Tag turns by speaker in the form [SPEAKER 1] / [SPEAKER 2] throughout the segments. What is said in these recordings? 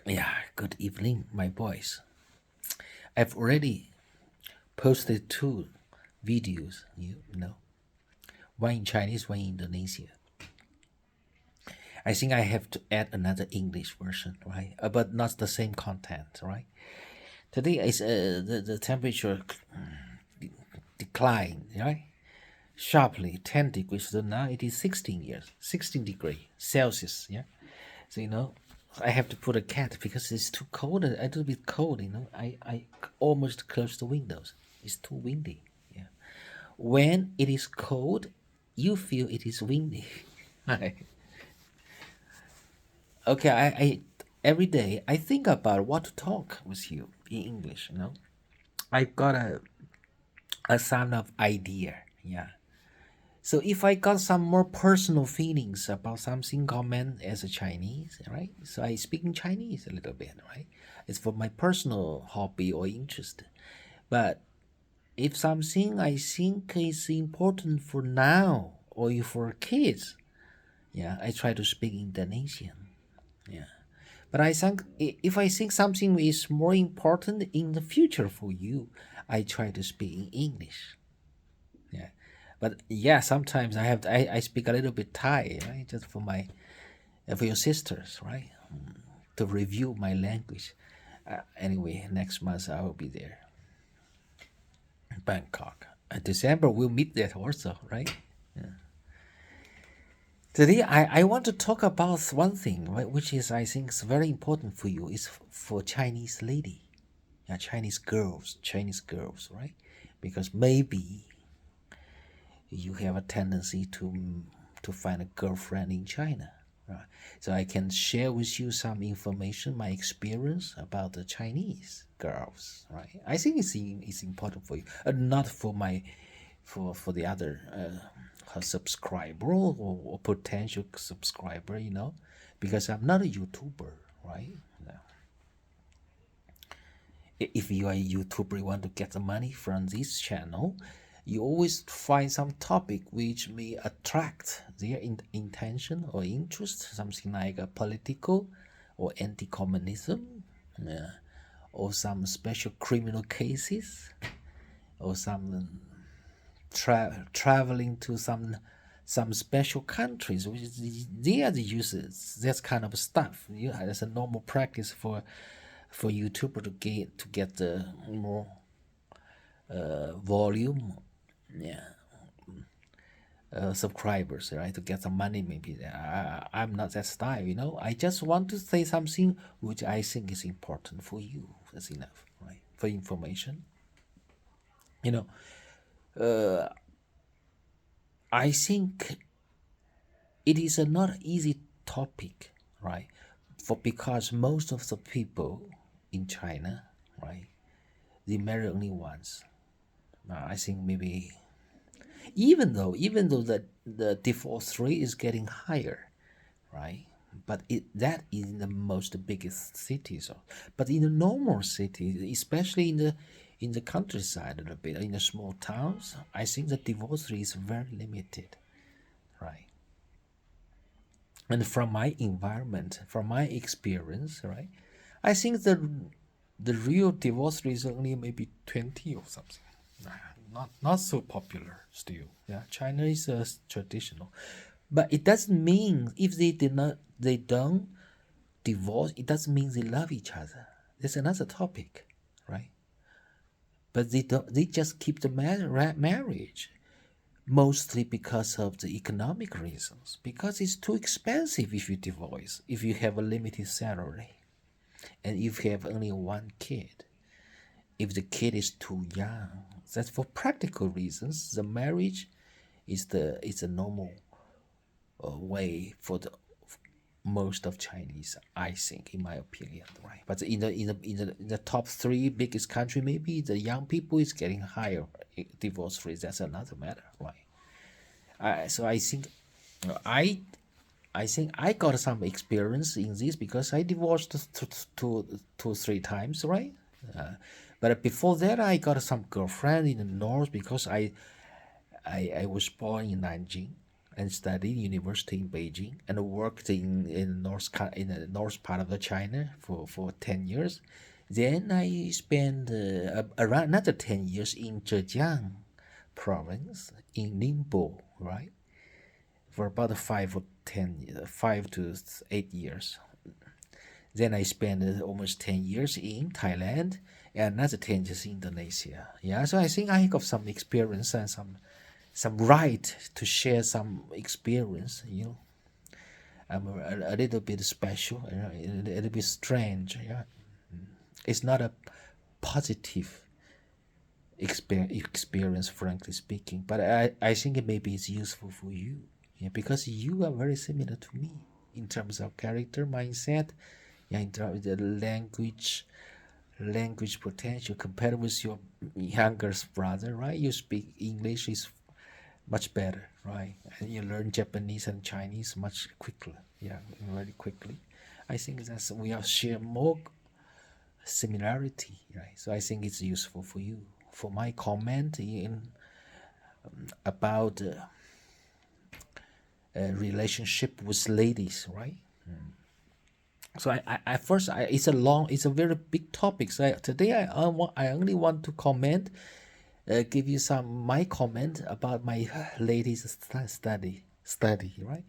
[SPEAKER 1] Yeah, good evening, my boys. I've already posted two videos, you know, one in Chinese, one in Indonesia. I think I have to add another English version, right? But not the same content, right? Today is the temperature declined, right? Sharply, 10 degrees. So now it is 16 degree Celsius, yeah? So, I have to put a cat because it's too cold, a little bit cold, I almost close the windows. It's too windy, yeah. When it is cold, you feel it is windy. Right. Okay, I every day I think about what to talk with you in English. I've got a sort of idea, yeah. So if I got some more personal feelings about something comment as a Chinese, right? So I speak in Chinese a little bit, right? It's for my personal hobby or interest. But if something I think is important for now or for kids, yeah, I try to speak Indonesian. Yeah. But I think if I think something is more important in the future for you, I try to speak in English. Yeah. But yeah, sometimes I speak a little bit Thai, right? Just for your sisters, right? To review my language. Anyway, next month I will be there, Bangkok. December we'll meet there also, right? Today I want to talk about one thing, right, which is I think is very important for you. Is for Chinese lady, yeah, Chinese girls, right? Because maybe you have a tendency to find a girlfriend in China, right? So I can share with you some information, my experience about the Chinese girls, right? I think it's important for you, not for my for the other subscriber or potential subscriber, because I'm not a YouTuber, right? No. If you are a YouTuber, you want to get the money from this channel, you always find some topic which may attract their intention or interest, something like a political or anti-communism, yeah, or some special criminal cases, or some traveling to some special countries, which is they are the users. That kind of stuff. It's a normal practice for YouTuber to get the more volume, yeah, subscribers, right? To get some money, maybe. I'm not that style, I just want to say something which I think is important for you. That's enough, right? For information, you know. I think it is a not easy topic, right? For because most of the people in China, right, they marry only once. I think maybe even though the divorce rate is getting higher, right? But that is in the most biggest cities. But in the normal cities, especially in the countryside a little bit, in the small towns, I think the divorce rate is very limited, right? And from my environment, from my experience, right, I think the real divorce rate is only maybe 20 or something. Not so popular still. Yeah, China is traditional, but it doesn't mean if they don't divorce, it doesn't mean they love each other. That's another topic, right? But they don't. They just keep the marriage mostly because of the economic reasons. Because it's too expensive if you divorce, if you have a limited salary, and if you have only one kid. If the kid is too young, that's for practical reasons. The marriage is a normal way for the most of Chinese, I think, in my opinion, right? But in the top three biggest country, maybe the young people is getting higher divorce rate. That's another matter, right? So I I think I got some experience in this because I divorced two, 3 times, right? But before that, I got some girlfriend in the north because I was born in Nanjing, and studied university in Beijing and worked in the north part of the China for 10 years. Then I spent around another 10 years in Zhejiang province in Ningbo, right, for about 5 to 8 years. Then I spent almost 10 years in Thailand and another 10 years in Indonesia. Yeah, so I think I got some experience and some right to share some experience. I'm a little bit special, a little bit strange. Yeah, it's not a positive experience, frankly speaking, but I think maybe it's useful for you. Yeah, because you are very similar to me in terms of character, mindset, yeah, in terms of the language potential compared with your younger brother, right? You speak English is much better, right? And you learn Japanese and Chinese much quicker, yeah, very quickly. I think that's we all share more similarity, right? So I think it's useful for you. For my comment in about relationship with ladies, right? So I first it's a very big topic. So today I only want to comment, give you my comment about my latest study, right?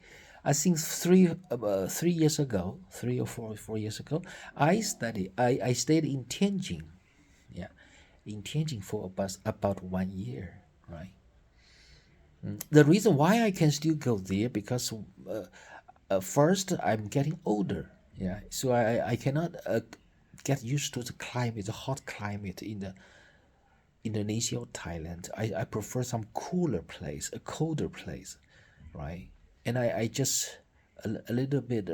[SPEAKER 1] I think 3 years ago, 3 or 4 years ago, I stayed in Tianjin, yeah, in Tianjin for about 1 year, right? The reason why I can still go there because first I'm getting older, yeah, so I cannot get used to the climate, the hot climate in the Indonesia or Thailand. I prefer some cooler place, a colder place, right? And I just a little bit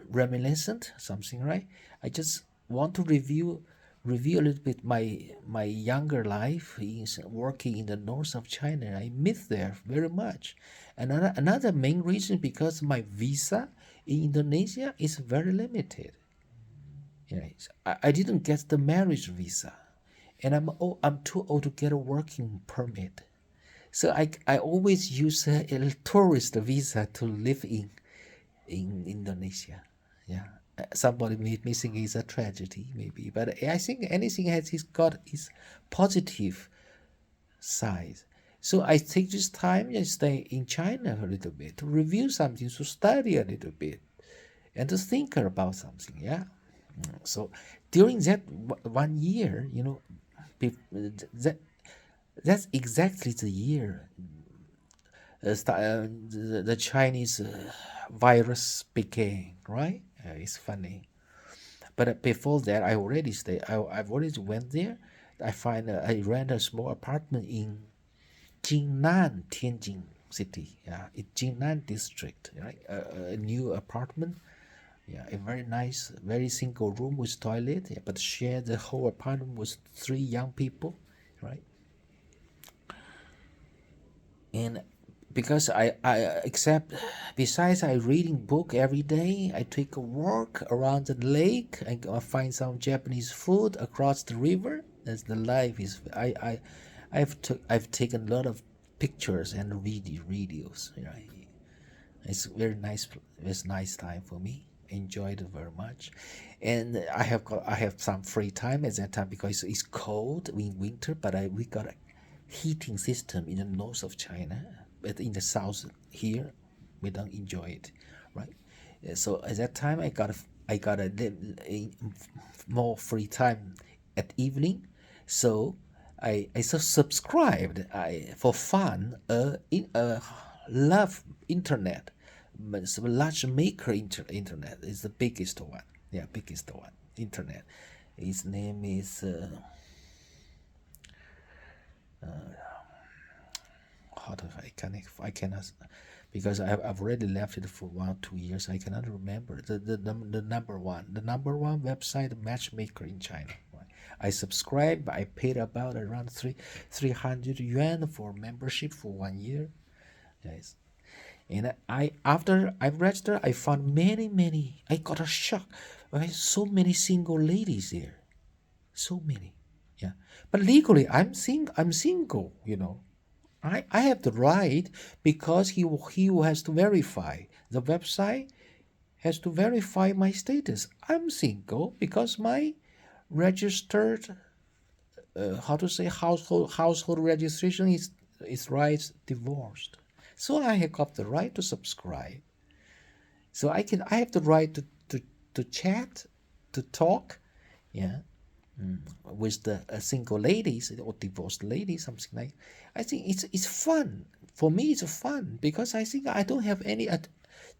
[SPEAKER 1] reminiscent something, right? I just want to review a little bit my younger life is working in the north of China. I miss there very much. Another main reason because my visa in Indonesia is very limited. Yes, I didn't get the marriage visa, and I'm too old to get a working permit. So I always use a tourist visa to live in Indonesia. Yeah, somebody may think it's a tragedy, maybe, but I think anything has got its positive side. So I take this time and stay in China a little bit to review something, to study a little bit, and to think about something. Yeah. So during that 1 year, that that's exactly the year the Chinese virus began, right? It's funny. But before that, I already stayed. I've already went there. I rent a small apartment in Jingnan, Tianjin city. Yeah, in Jingnan district, right? A new apartment. Yeah, a very nice, very single room with toilet. Yeah, but share the whole apartment with 3 young people, right? And because I except besides I reading book every day, I take a walk around the lake. I go find some Japanese food across the river. As the life is, I've taken a lot of pictures and videos. Right, it's very nice. It's nice time for me. Enjoyed it very much, and I have some free time at that time because it's cold in winter. But we got a heating system in the north of China, but in the south here, we don't enjoy it, right? So at that time, I got a more free time at evening, so I subscribed for fun love internet, but it's a large maker internet is the biggest one, yeah, biggest one internet. His name is. How do I cannot because I've already left it for 1 or 2 years. I cannot remember the number one website matchmaker in China. Right? I subscribed. I paid about around 300 yuan for membership for 1 year. Yes, and I after I registered, I found many. I got a shock. Right? So many single ladies there. So many. Yeah, but legally I'm single. I have the right because he has to verify. The website has to verify my status. I'm single because my registered how to say household registration is right divorced. So I have got the right to subscribe. So I have the right to chat, to talk, yeah, with the single ladies or divorced ladies, something like. I think it's fun. For me, it's fun because I think I don't have any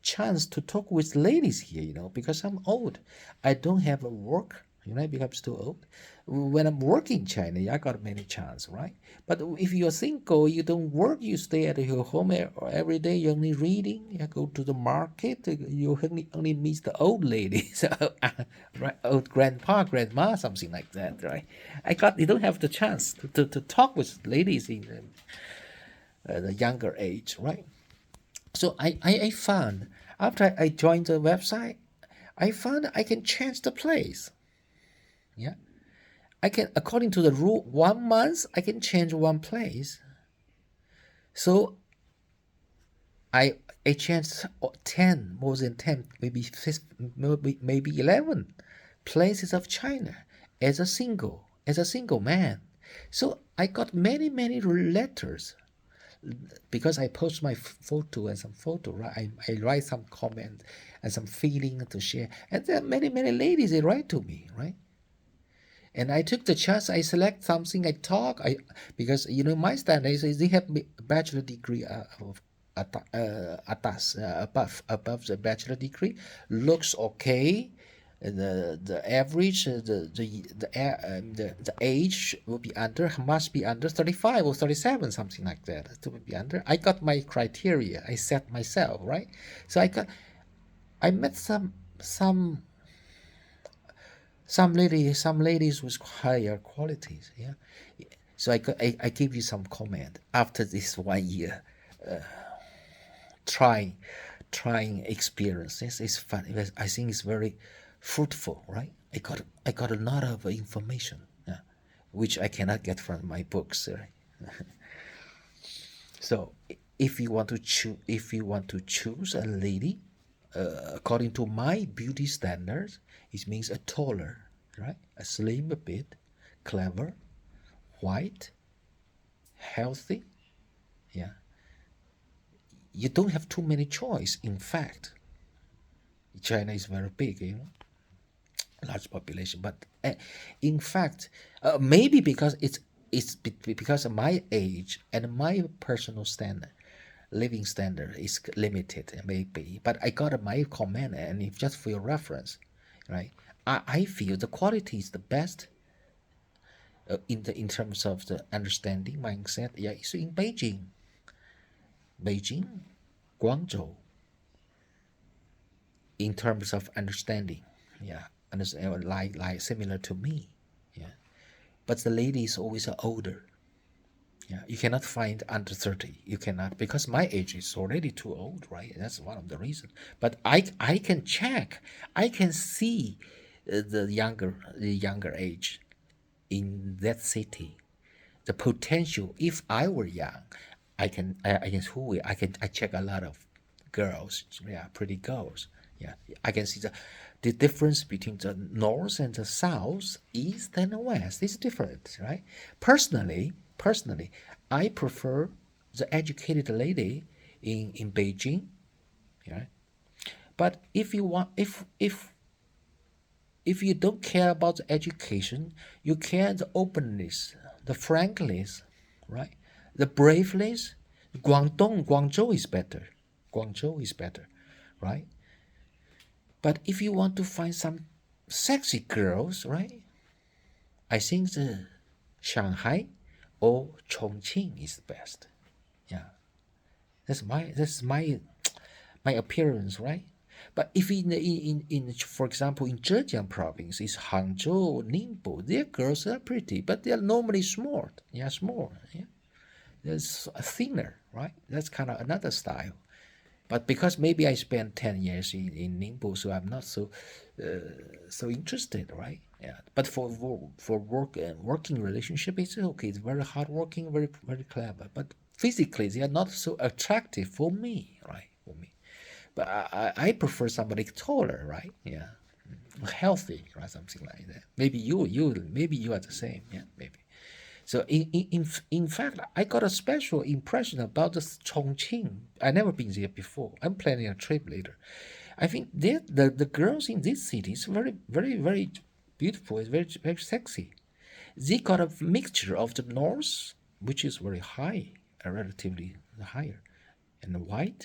[SPEAKER 1] chance to talk with ladies here, because I'm old. I don't have a work, because I'm still old. When I'm working in China, I got many chance, right? But if you're single, you don't work, you stay at your home every day, you're only reading, you go to the market, you only meet the old ladies, right? Old grandpa, grandma, something like that, right? You don't have the chance to talk with ladies in the younger age, right? So I found after I joined the website, I found I can change the place. Yeah. I can, according to the rule, 1 month I can change one place. So I I changed 10, more than 10, maybe 11 places of China as a single man. So I got many letters because I post my photo and some photo, right? I write some comment and some feeling to share, and there are many ladies they write to me, right? And I took the chance. I select something. I talk. Because my standard is they have bachelor degree of atas above the bachelor degree, looks okay. The average the age will be must be under 35 or 37, something like that, to be under. I got my criteria. I set myself, right. So I met some some ladies with higher qualities, yeah. So I give you some comment after this 1 year trying trying experiences. It's fun. I think it's very fruitful, right? I got a lot of information, yeah, which I cannot get from my books, right? So if you want to choose a lady according to my beauty standards, it means a taller, right? A slim a bit, clever, white, healthy. Yeah. You don't have too many choice. In fact, China is very big, large population. But in fact, maybe because because of my age and my personal standard, living standard is limited, maybe. But I got my comment, and if just for your reference, right? I feel the quality is the best in terms of the understanding mindset. Yeah, it's in Beijing, Guangzhou, in terms of understanding. Yeah, understand, like similar to me. Yeah, but the lady is always older. Yeah, you cannot find under 30. You cannot, because my age is already too old, right? That's one of the reasons. But I can check, I can see the younger age in that city, the potential. If I were young, I check a lot of girls, yeah, pretty girls. Yeah, I can see the difference between the north and the south, east and the west is different, right? Personally, I prefer the educated lady in Beijing, yeah. But if you want, if you don't care about the education, you care the openness, the frankness, right? The braveness. Guangzhou is better. Guangzhou is better, right? But if you want to find some sexy girls, right? I think the Shanghai or Chongqing is the best. Yeah, that's my appearance, right? But if in for example in Zhejiang province, is Hangzhou, Ningbo, their girls are pretty, but they are normally smart. Yeah, small. Yeah, there's thinner, right? That's kind of another style. But because maybe I spent 10 years in Ningbo, so I'm not so interested, right? Yeah. But for work and working relationship, it's okay. It's very hardworking, very clever. But physically they are not so attractive for me, right? For me, but I prefer somebody taller, right? Yeah, healthy, right? Something like that. Maybe maybe you are the same. Yeah, maybe. So in fact, I got a special impression about this Chongqing. I never been there before. I'm planning a trip later. I think the girls in this city is very beautiful. It's very sexy. They got a mixture of the north, which is very high, relatively higher, and white,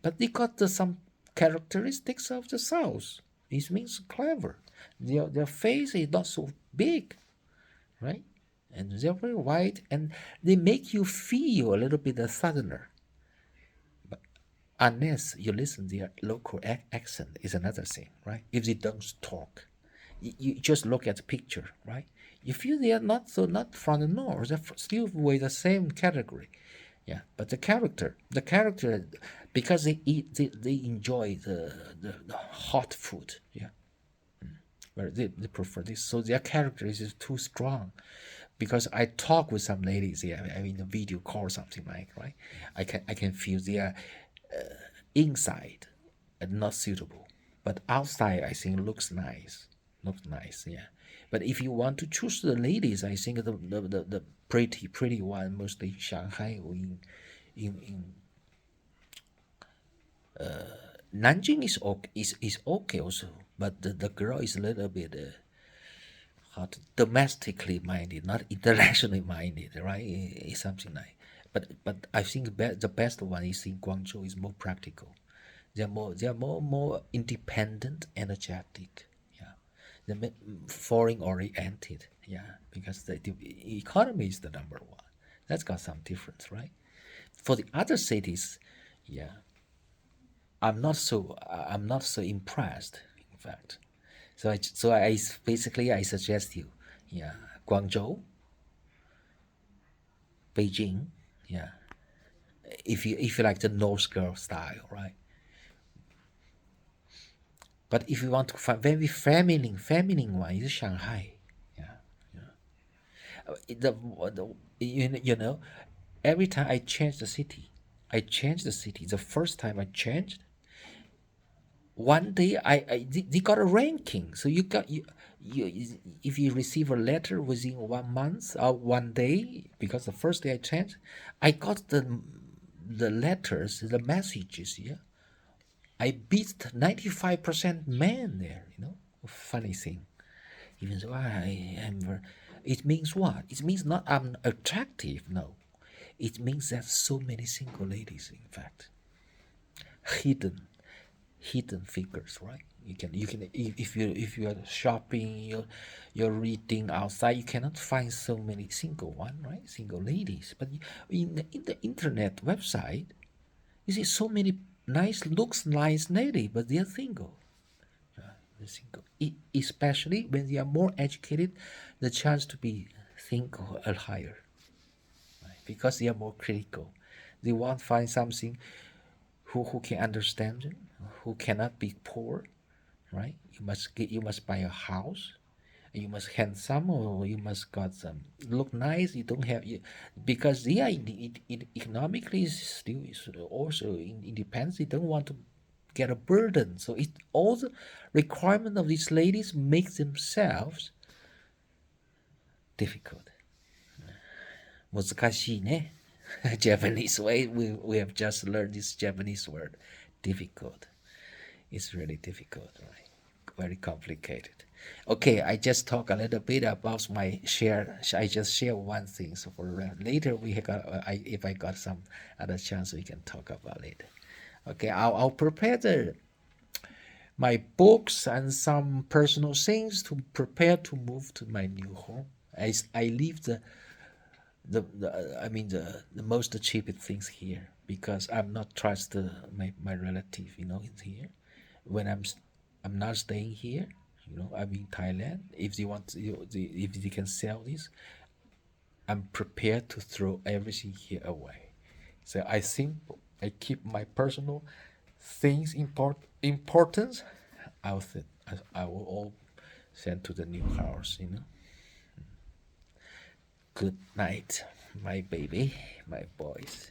[SPEAKER 1] but they got some characteristics of the south. It means clever. Their face is not so big, right? And they're very white, and they make you feel a little bit a southerner. But unless you listen their local accent is another thing, right? If they don't talk, you just look at the picture, right? You feel they are not from the north. They're still with the same category, yeah. But the character, because they enjoy the hot food, yeah. Where they prefer this, so their character is too strong. Because I talk with some ladies, yeah, I mean, a video call or something like, right? I can feel their inside not suitable, but outside I think looks nice, yeah. But if you want to choose the ladies, I think the pretty one, mostly in Shanghai or in Nanjing is okay also, but the girl is a little bit domestically minded, not internationally minded, right? It's something like. But I think the best one is in Guangzhou is more practical. They are more independent, energetic. Yeah, they're foreign oriented. Yeah, because the economy is the number one. That's got some difference, right? For the other cities, yeah, I'm not so impressed. In fact, so I basically I suggest you, yeah, Guangzhou, Beijing, yeah. If you like the North girl style, right? But if you want to find very feminine one is Shanghai, yeah. The every time I change the city, The first time I changed, one day they got a ranking. So you if you receive a letter within 1 month or one day, because the first day I changed, I got the letters, the messages. Yeah, I beat 95% men there. Funny thing. Even though I am, it means what? It means not I'm attractive. No, it means that so many single ladies, in fact, hidden hidden figures, right? You can if you are shopping, you're reading outside, you cannot find so many single one, right? Single ladies. But in the internet website, you see so many looks nice lady, but they are single. They're single. Especially when they are more educated, the chance to be single are higher, right? Because they are more critical. They want to find something who can understand them, who cannot be poor, right? You must buy a house, you must handsome, or you must got some look nice. You don't have you because they are economically still is also independent. They don't want to get a burden. So all the requirement of these ladies make themselves difficult. 難しいね. Japanese way. We have just learned this Japanese word, difficult. It's really difficult, right? Very complicated. Okay, I just talk a little bit about my share. I just share one thing. So for later, if I got some other chance, we can talk about it. Okay, I'll prepare my books and some personal things to prepare to move to my new home. I leave the most cheapest things here because I'm not trust my relative, in here. When I'm not staying here, I'm in Thailand. If they want, if they can sell this, I'm prepared to throw everything here away. So I think I keep my personal things importance. I will all send to the new house. Good night. my baby, my boys.